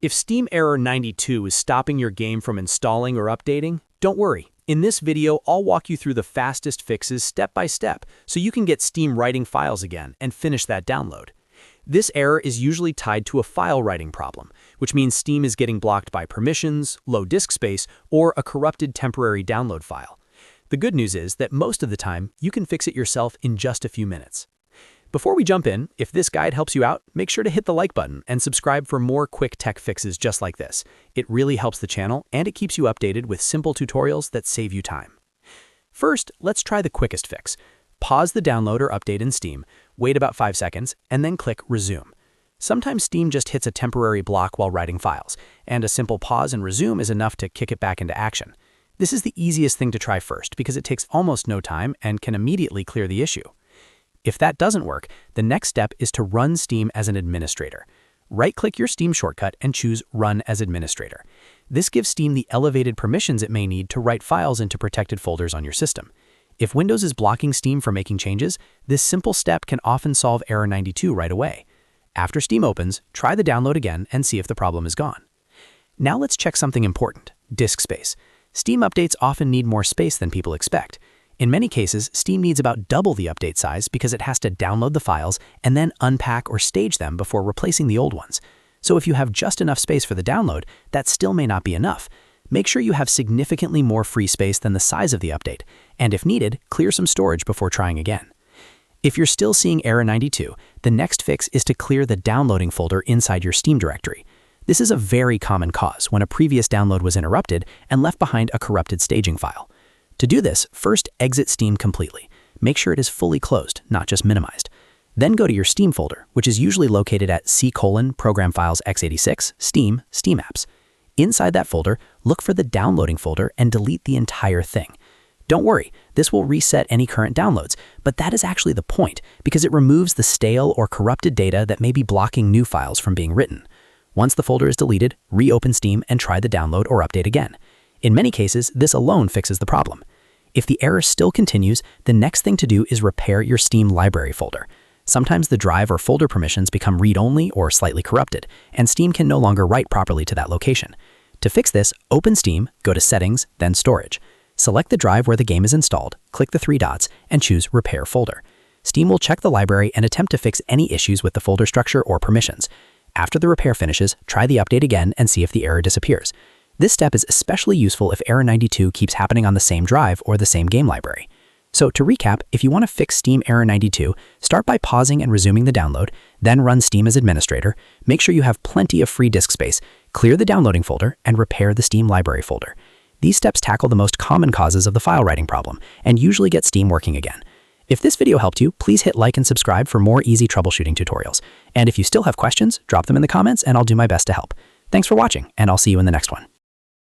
If Steam Error 92 is stopping your game from installing or updating, don't worry. In this video, I'll walk you through the fastest fixes step by step so you can get Steam writing files again and finish that download. This error is usually tied to a file writing problem, which means Steam is getting blocked by permissions, low disk space, or a corrupted temporary download file. The good news is that most of the time, you can fix it yourself in just a few minutes. Before we jump in, if this guide helps you out, make sure to hit the like button and subscribe for more quick tech fixes just like this. It really helps the channel and it keeps you updated with simple tutorials that save you time. First, let's try the quickest fix. Pause the download or update in Steam, wait about 5 seconds, and then click Resume. Sometimes Steam just hits a temporary block while writing files, and a simple pause and resume is enough to kick it back into action. This is the easiest thing to try first because it takes almost no time and can immediately clear the issue. If that doesn't work, the next step is to run Steam as an administrator. Right-click your Steam shortcut and choose Run as Administrator. This gives Steam the elevated permissions it may need to write files into protected folders on your system. If Windows is blocking Steam from making changes, this simple step can often solve Error 92 right away. After Steam opens, try the download again and see if the problem is gone. Now let's check something important: disk space. Steam updates often need more space than people expect. In many cases, Steam needs about double the update size because it has to download the files and then unpack or stage them before replacing the old ones. So if you have just enough space for the download, that still may not be enough. Make sure you have significantly more free space than the size of the update, and if needed, clear some storage before trying again. If you're still seeing Error 92, the next fix is to clear the downloading folder inside your Steam directory. This is a very common cause when a previous download was interrupted and left behind a corrupted staging file. To do this, first exit Steam completely. Make sure it is fully closed, not just minimized. Then go to your Steam folder, which is usually located at C:"Program Files x86, Steam, Steam Apps. Inside that folder, look for the downloading folder and delete the entire thing. Don't worry, this will reset any current downloads, but that is actually the point because it removes the stale or corrupted data that may be blocking new files from being written. Once the folder is deleted, reopen Steam and try the download or update again. In many cases, this alone fixes the problem. If the error still continues, the next thing to do is repair your Steam library folder. Sometimes the drive or folder permissions become read-only or slightly corrupted, and Steam can no longer write properly to that location. To fix this, open Steam, go to Settings, then Storage. Select the drive where the game is installed, click the 3 dots, and choose Repair Folder. Steam will check the library and attempt to fix any issues with the folder structure or permissions. After the repair finishes, try the update again and see if the error disappears. This step is especially useful if Error 92 keeps happening on the same drive or the same game library. So to recap, if you want to fix Steam Error 92, start by pausing and resuming the download, then run Steam as administrator, make sure you have plenty of free disk space, clear the downloading folder, and repair the Steam library folder. These steps tackle the most common causes of the file writing problem and usually get Steam working again. If this video helped you, please hit like and subscribe for more easy troubleshooting tutorials. And if you still have questions, drop them in the comments and I'll do my best to help. Thanks for watching, and I'll see you in the next one.